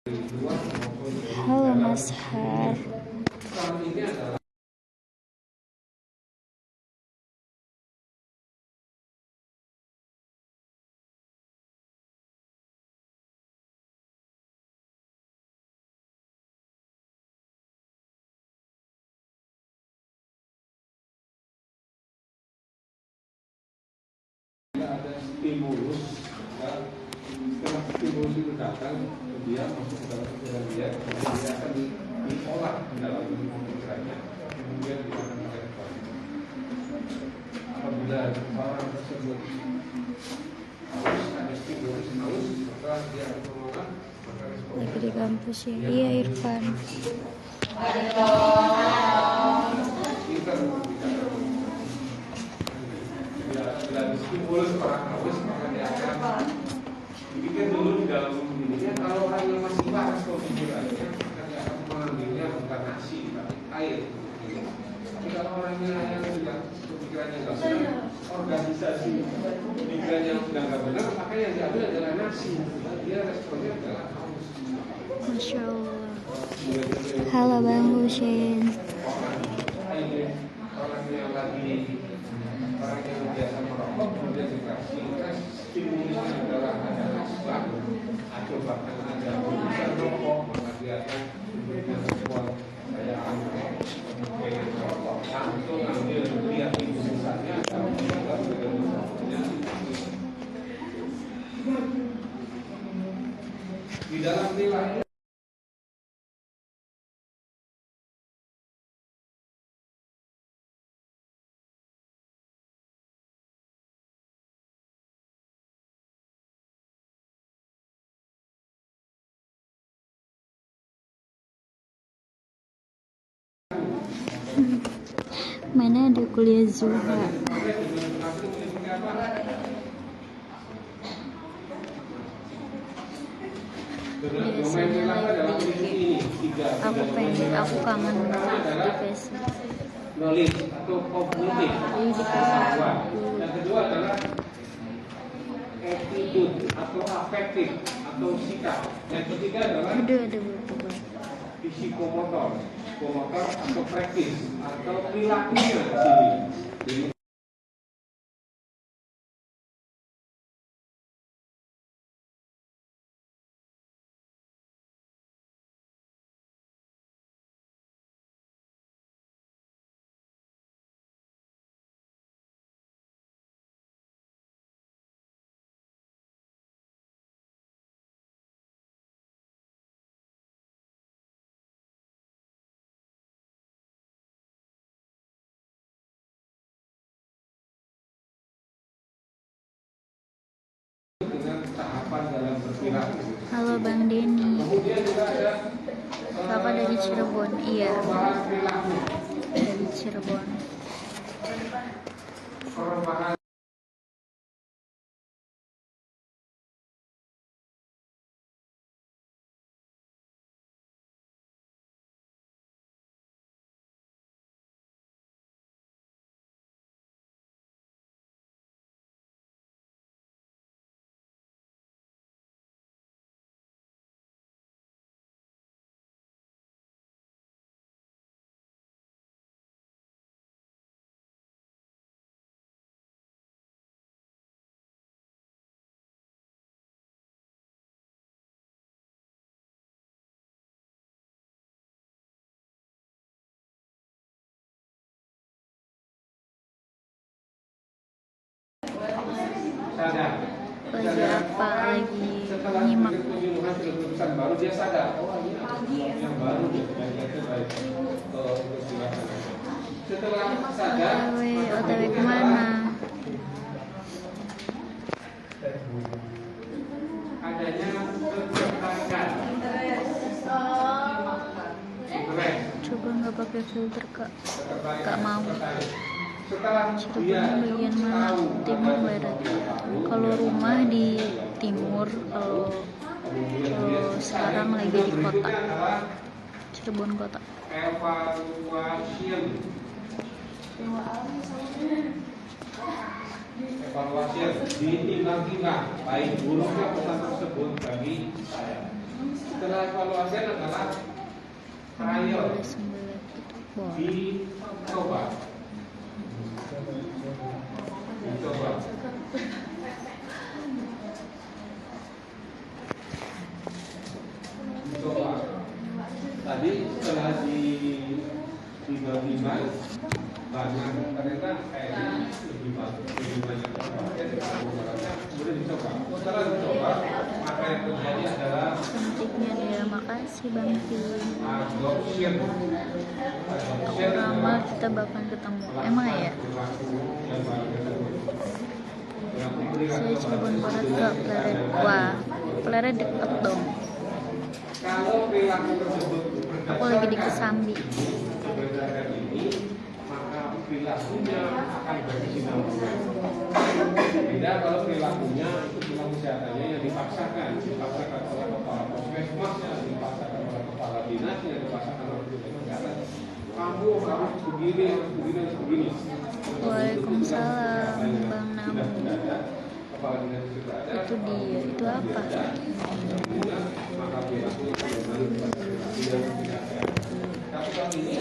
Halo Mas Har. Ada stimulus, setelah stimulus itu datang, dia masuk ke dalam pikiran dia, kemudian dia akan diolah di dalam pikirannya, kemudian dia akan merespon. Apabila orang tersebut harus ada stimulus, maka dia akan mengolah, maka respon. Lagi di kampus ya? Iya Irfan. Bila stimulus orang haus, maka dia akan dipikir dulu di dalam dirinya. Kalau orang yang masih waras pemikirannya, maka dia akan mengambilnya bukan nasi, tapi air. Tapi kalau orangnya yang sudah pemikirannya nggak benar, organisasi pemikirannya sudah nggak benar, maka yang diambil adalah nasi. Dia responnya adalah haus. Masya Allah. Halo Bang Husin. Orang yang lagi orang yang biasa merokok kemudian dikasih stimulusnya adalah ada asbak atau bahkan ada tulisan rokok, maka dia akan memberikan respon saya pengen merokok langsung ambil lihat di tulisannya atau juga di dalam nilai. Mana ada kuliah Zuha? Biasanya lagi dikit. Aku kangen di PC. Knowledge atau kognitif. Yang kedua adalah attitude atau afektif atau sikap. Yang ketiga adalah psikomotor atau praktis atau perilakunya di sini. Tahapan dalam berperilaku. Halo Bang Denny. Kemudian juga ada Bapak dari Cirebon. Iya. Dari Cirebon. Perubahan sadar. Lagi apa? Lagi Setelah nyimak. penyuluhan keputusan baru dia sadar. Oh ini yang baru nih. Setelah sadar. OTW kemana? Adanya ketertarikan. Coba nggak pakai filter kak mau. Setelah Cirebon bagian mana? Timur barat. Kalau rumah di timur, kalau sekarang lagi di kota. Cirebon kota. Evaluasi ditimbang-timbang baik buruknya pesan tersebut bagi saya. Setelah evaluasi adalah trial boleh sembelit itu boleh. dicoba. Tadi setelah dibagi banyak ternyata kayaknya lebih banyak kemudian dicoba. Setelah dicoba maka yang terjadi adalah Cantiknya dia, makasih Bang Vin. adoption. Aku ramal kita bakal ketemu. Emang ya? Saya Cirebon Barat ke Pleret. Wah, Pleret deket dong. Kalau perilaku tersebut Aku lagi di Kesambi. berdasarkan ini, maka perilakunya akan berkesinambungan. Beda kalau perilakunya itu cuma kesehatannya yang dipaksakan oleh kepala puskesmasnya, dipaksakan oleh kepala dinasnya, dipaksakan oleh kesehatan. Kamu harus begini, harus begini, harus begini. Waalaikumsalam Bang Namu. Kepala dinas sudah ada. Itu dia, itu apa? Maka perilakunya kembali kepada perilaku yang tidak sehat. Tapi kalau ini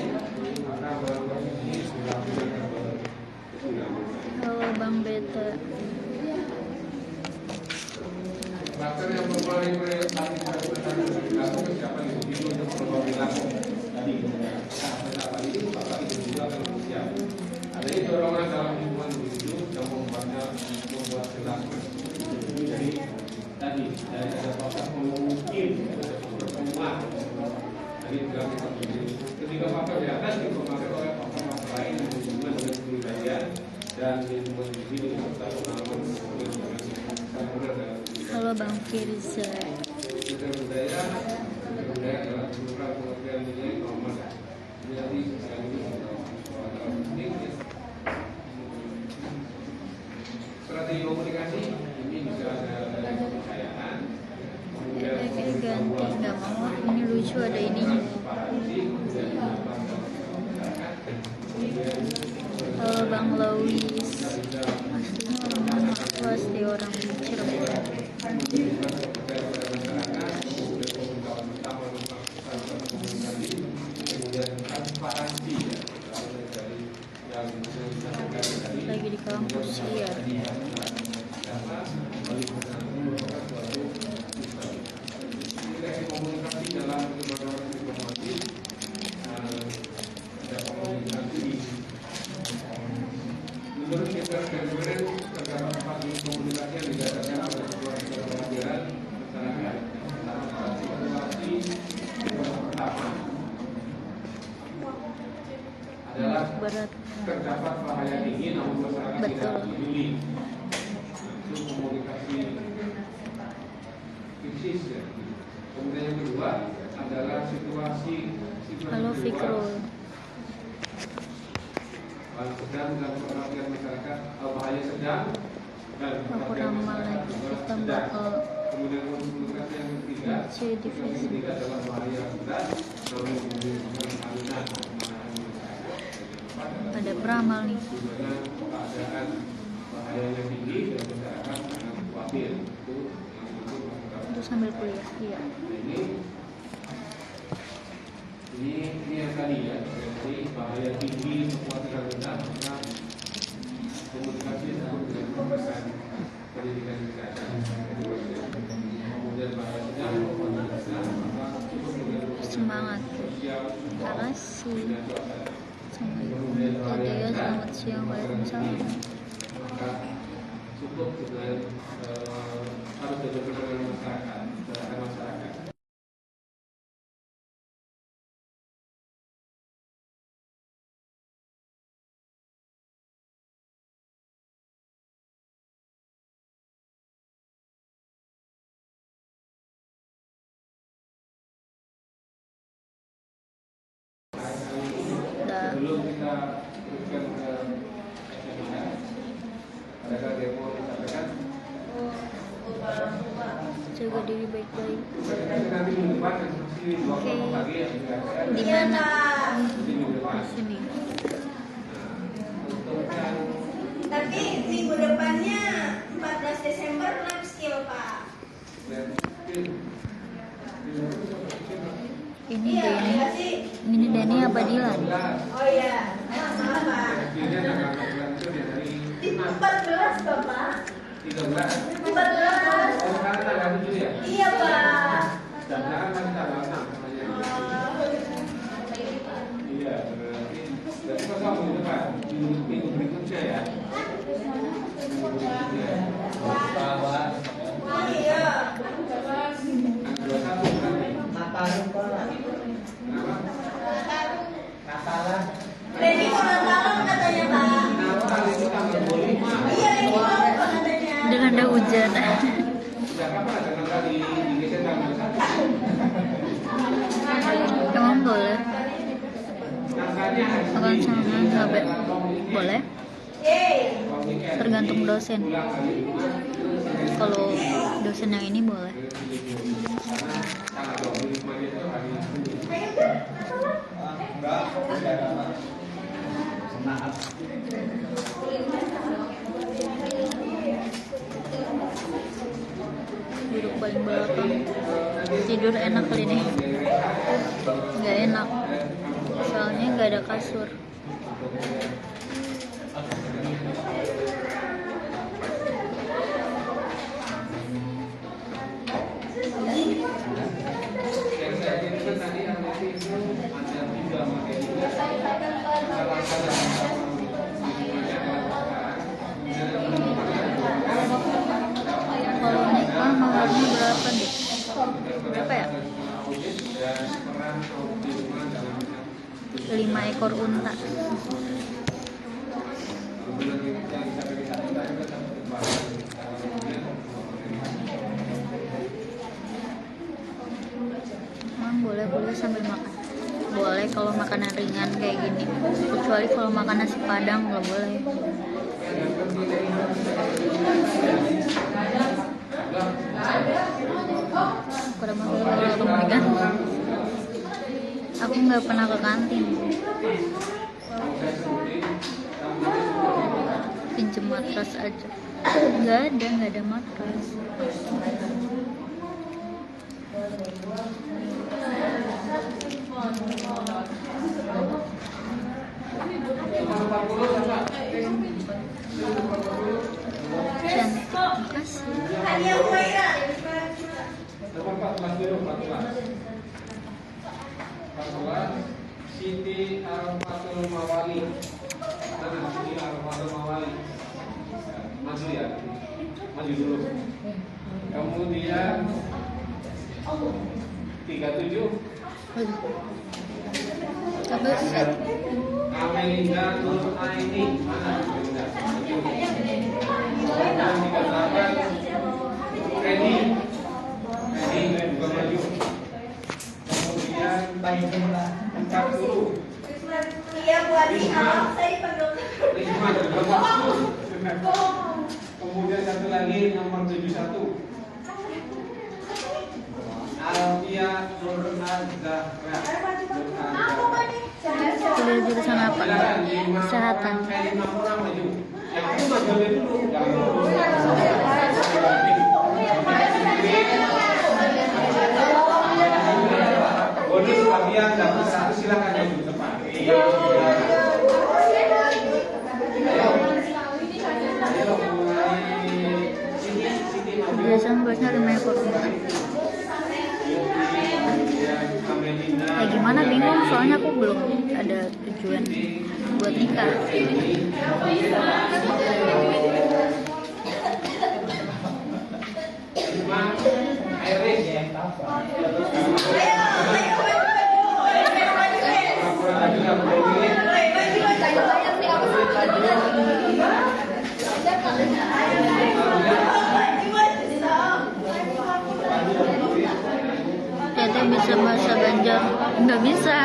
maka baru ini perilakunya kembali kesinambungan. Halo Bang Beta. Faktor yang memulai perilaku siapa individu untuk berubah perilaku tadi. Kenapa ini maka individu akan berusia. Adanya dorongan dalam hubungan individu yang membuat perilaku. Jadi tadi dari ada faktor mungkin ada faktor penguat. Jadi ketika faktor di atas dipengaruhi oleh faktor lain yang berhubungan dengan kepribadian dan lingkungan individu serta pengalaman Halo Bang Firza. budaya adalah program pengertian nilai norma. Jadi strategi komunikasi ini bisa ada kepercayaan. Kayak ganti, nggak mau. Ini lucu ada ininya. Halo Bang Lois. Pastinya orang kelas di orang Cirebon. Lagi di kampus ya. Komunikasi dalam penyebaran informasi ada komunikasi. Menurut kita kemarin terdapat 4 komunikasi yang didasarkan pada sebuah pelajaran masyarakat. Situasi pertama adalah Berat. terdapat bahaya tinggi namun masyarakat tidak Betul. peduli. Itu komunikasi krisis ya. Kemudian yang kedua adalah situasi Halo Fikrul. sedang dan perhatian masyarakat, bahaya sedang dan Aku ramal lagi kita bakal kemudian komunikasi yang ketiga divisi. adalah bahaya berat namun kemudian Ada beramal nih. dimana keadaan bahayanya tinggi dan masyarakat sangat khawatir. Itu yang disebut masyarakat. Itu sambil kuliah. Iya. Ini yang tadi ya, jadi bahaya tinggi, kekhawatiran rendah, maka komunikasi dengan pemeriksaan pendidikan kesehatan. Kemudian bahaya sedang, kekhawatiran rendah, maka cukup dengan Semangat. sosial, Terima kasih. dan suasana. Assalamualaikum. Selamat siang. Waalaikumsalam. Maka cukup dengan harus betul-betul dengan masyarakat, gerakan masyarakat. Dah. Sebelum kita teruskan ke seminar, adakah demo disampaikan? Jaga diri baik-baik. Nanti minggu depan masih 2 Oke. pagi ya. Di mana? Nanti minggu depan. Di sini. Untuk yang Tapi minggu depannya 14 Desember life skill Pak. dan Denny apa Dilan? Oh iya, maaf Pak. Akhirnya tanggal 14 itu dia dari 14 Bapak. 13. 14. Oh, sekarang tanggal 7 ya? Iya Pak. Dan sekarang masih tanggal 6 namanya. Iya, berarti kosong minggu depan, minggu berikutnya ya. Oh iya. Tanggal 21 kan? Kenapa? Reni mau Natalan katanya Pak. Natal itu tanggal 25. Iya Reni mau Natalan katanya. Dengan ada hujan. Sudah kapan ada Natal di geser tanggal 1? Emang boleh? Natalnya hari Makan Senin. sama sahabat boleh? Yeay. Tergantung dosen. Kalau dosen yang ini boleh. Tanggal 25 itu hari Duduk paling belakang. Tidur enak kali ini. Nggak enak. Soalnya nggak ada kasur. yang saya kirimkan tadi yang itu ada 3 materi. Salah satu Kalau nikah maharnya berapa nih? Berapa ya? 5 ekor unta. Emang boleh sambil makan. Boleh kalau makanan ringan kayak gini. Kecuali kalau makan nasi padang nggak boleh. Pada makan kan? Aku nggak pernah ke kantin. Pinjem matras aja. Nggak ada matras. Cantik, makasih. Hadiah Humaira. 14 dulu, 14 Siti Arfatul Mawali. Mana Siti Arfatul Mawali? Maju ya, maju dulu. Kemudian 37 Apa sih? Amelinda Nur Aini. Mana Amelinda? Kemudian 38 Reni juga maju. Kemudian 40 Iya Bu Adi, maaf saya dipanggil. Risma juga maju. Kemudian satu lagi nomor 71 Alfia Nur Azhara. Kuliah jurusan apa? Kesehatan. 5 orang maju. Yang itu maju dulu. Bonus bagian dapat 1 silakan yang di depan. Ayo mulai Siti maju. Biasanya bosnya 5 ekor unta. Ya gimana bingung soalnya aku belum ada tujuan buat nikah. Ternyata bisa bahasa Banjar. Nggak bisa.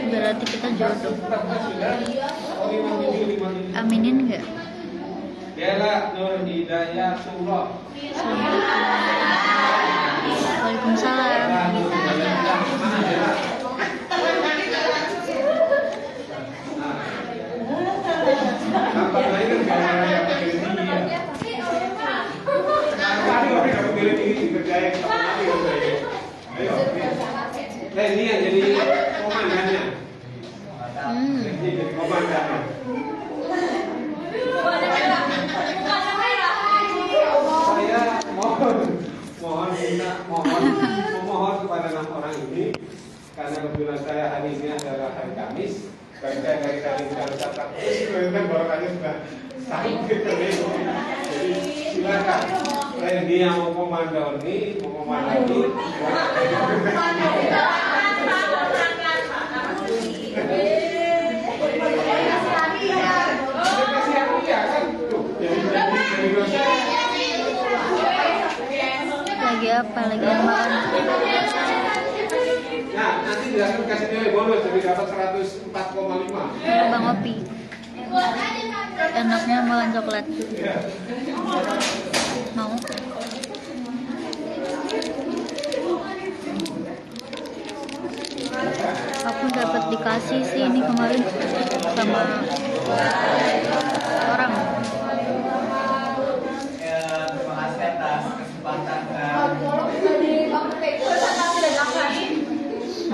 Berarti kita jodoh. Aminin nggak? Bella Nur Hidayatullah. Waalaikumsalam. Bella Nur Hidayatullah. Mana Bella? Kamis, dari catat kan barangkali sudah sampai ke Lego. Jadi silakan. Randy yang mau komando ini, lagi apa lagi yang makan. Nah, nanti tidak akan kasih nilai bonus jadi dapat 104,5. Bang Opi enaknya makan coklat. Mau aku dapat dikasih sih ini kemarin sama orang. Terima kasih atas kesempatan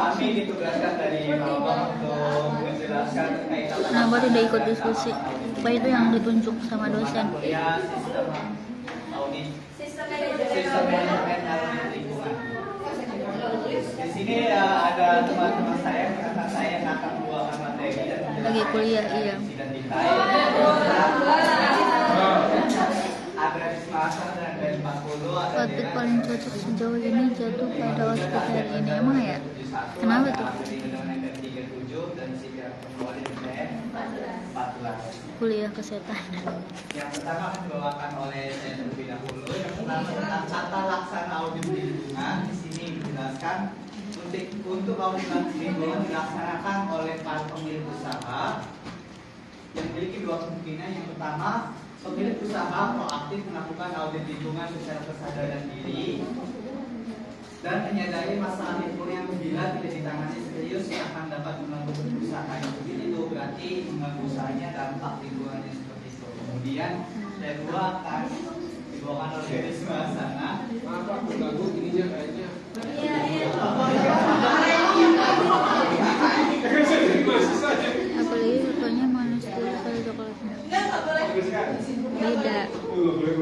kami ditugaskan dari Bawang untuk menjelaskan terkait Nah baru udah ikut diskusi. Apa itu yang ditunjuk sama dosen? kuliah sistem audit, Sistem sistem manajemen manajemen audit lingkungan. Di sini ada teman-teman saya, rekan saya yang akan membawakan materi dan Lagi kuliah, iya. dan detail. Ada di Selasa dan dari 40 ada Outfit paling cocok sejauh ini jatuh pada outfit hari ini. Emang ya? Kenapa tuh? Kuliah kesehatan. Yang pertama akan dibawakan oleh saya terlebih dahulu. Yang pertama tentang tata laksana audit lingkungan. Di sini dijelaskan untuk audit lingkungan dilaksanakan oleh para pemilik usaha yang memiliki dua kemungkinan. Yang pertama, pemilik usaha proaktif melakukan audit lingkungan secara kesadaran diri dan menyadari masalah lingkungan yang bila tidak ditangani serius akan dapat mengganggu usahanya. Itu berarti mengganggu usahanya dampak lingkungannya seperti itu. Kemudian yang kedua akan dibawakan oleh Risma sana. Maaf Pak, mengganggu ininya kayaknya. Apalagi fotonya manis tuh kalau coklatnya. Beda. Betul.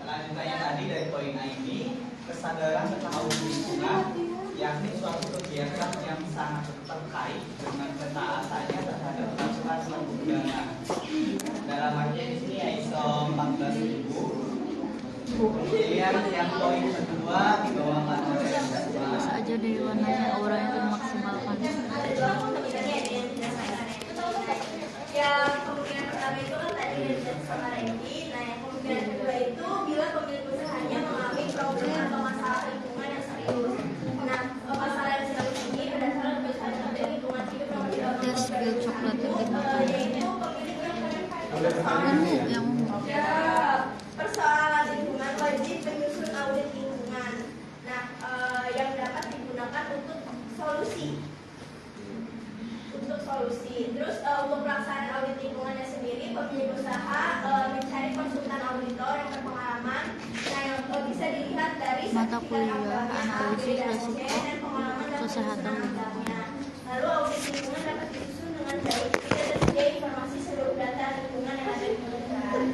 Lanjutannya tadi dari poin ini, kesadaran tentang audit lingkungan, yakni suatu kegiatan yang sangat terkait dengan ketaatannya terhadap peraturan perundang-undangan. Dalam arti di sini ISO 14000. Kemudian yang poin kedua dibawakan oleh Pas aja dari warnanya auranya tuh maksimalkan. Yang kemungkinan pertama itu kan tadi yang sama Randy. Nah yang kemungkinan kedua itu bila pemilik usahanya mengalami problem atau masalah lingkungan yang serius. Nah masalah yang serius ini berdasarkan kebiasaan sampai lingkungan hidup nomor 13 Tes biar coklat yang dimakan. yaitu pemilik Yang yang persoalan lingkungan wajib menyusun audit lingkungan. Nah yang dapat digunakan untuk solusi. Terus untuk pelaksanaan audit lingkungannya sendiri, pemilik usaha mencari konsultan auditor yang berpengalaman. Nah, yang bisa dilihat dari Mata sertifikat kuliah akuntansi, analisis beda resiko dosen, dan pengalaman dalam kesehatan penanganannya. Lalu audit lingkungan dapat disusun dengan baik jika tersedia informasi seluruh data lingkungan yang ada di perusahaan.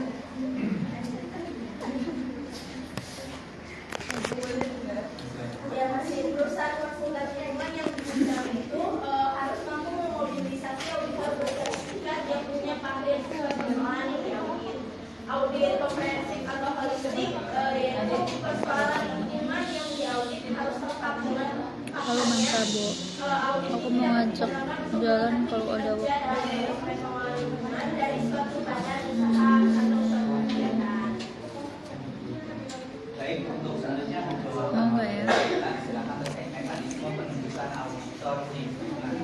Ya masih perusahaan konsultan lingkungan yang diundang itu harus mampu memobilisasi auditor bersertifikat yang punya keahlian persoalan yang diaudit. Audit komprehensif atau holistik yaitu persoalan lingkungan yang diaudit harus lengkap dengan Halo Bang Sabo, aku mau ngajak jalan kalau ada waktu. persoalan lingkungan dari suatu badan usaha atau suatu kegiatan. baik untuk selanjutnya Mau nggak ya? silakan terkait mekanisme penunjukan auditor lingkungan.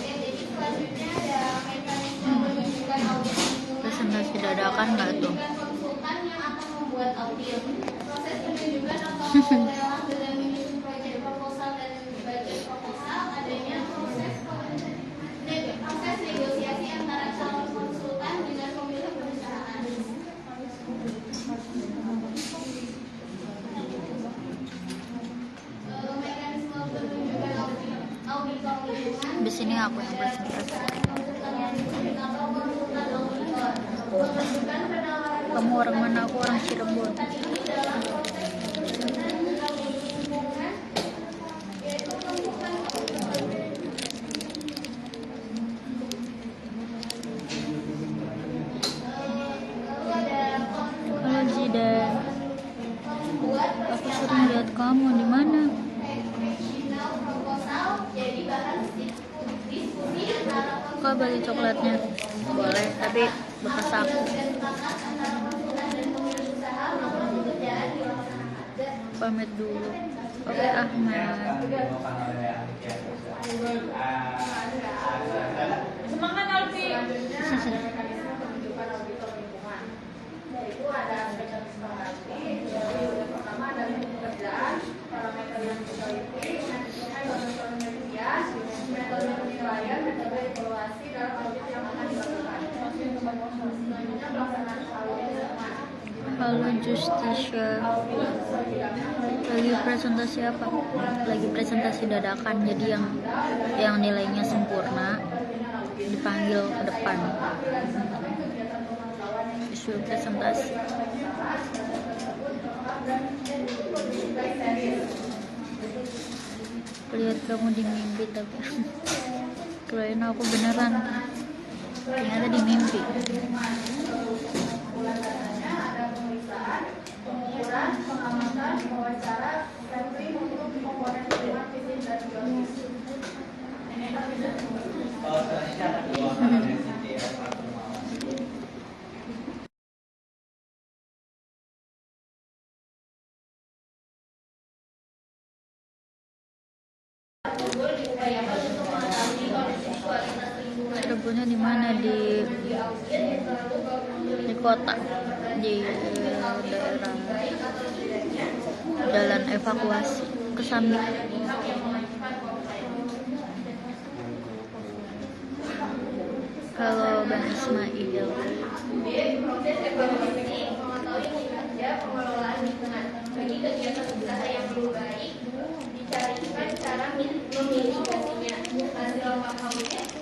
Jadi selanjutnya ada mekanisme penunjukan audit lingkungan. Presentasi dadakan nggak tuh? Konsultan yang akan membuat audit. Proses penunjukan atau lelang dengan menyusun proyek proposal dan budget proposal, adanya proses negosiasi antara calon konsultan dengan pemilik perusahaan. sini aku yang presentasi. Kamu orang mana? Aku orang Cirebon. Halo Zidan. Aku sering lihat kamu di mana? Kok beli coklatnya? Boleh, tapi bekas aku. Pamit dulu. Oke, Ahmad. Semangat Alfi. Yaitu ada mekanisme nanti, pertama ada pekerjaan, parameter yang diteliti, metode penilaian, metode evaluasi dalam audit yang akan dilakukan. Selanjutnya pelaksanaan audit lingkungan. Halo Justisha. Lagi presentasi apa? Lagi presentasi dadakan, jadi yang nilainya sempurna dipanggil ke depan. Disuruh presentasi. Lihat kamu di mimpi tapi kirain aku beneran, ternyata di mimpi. Pengukuran, pengamatan, wawancara, sampling untuk komponen lingkungan fisik dan biologis. Selanjutnya ada dua kompetensi apa Cirebonnya di mana? Di kota, di daerah jalan evakuasi Kesambi. Halo Bang Ismail. Proses evaluasi mengetahui kinerja pengelolaan lingkungan. Bagi kegiatan usaha yang belum baik, dicarikan cara memitigasinya. Hasil audit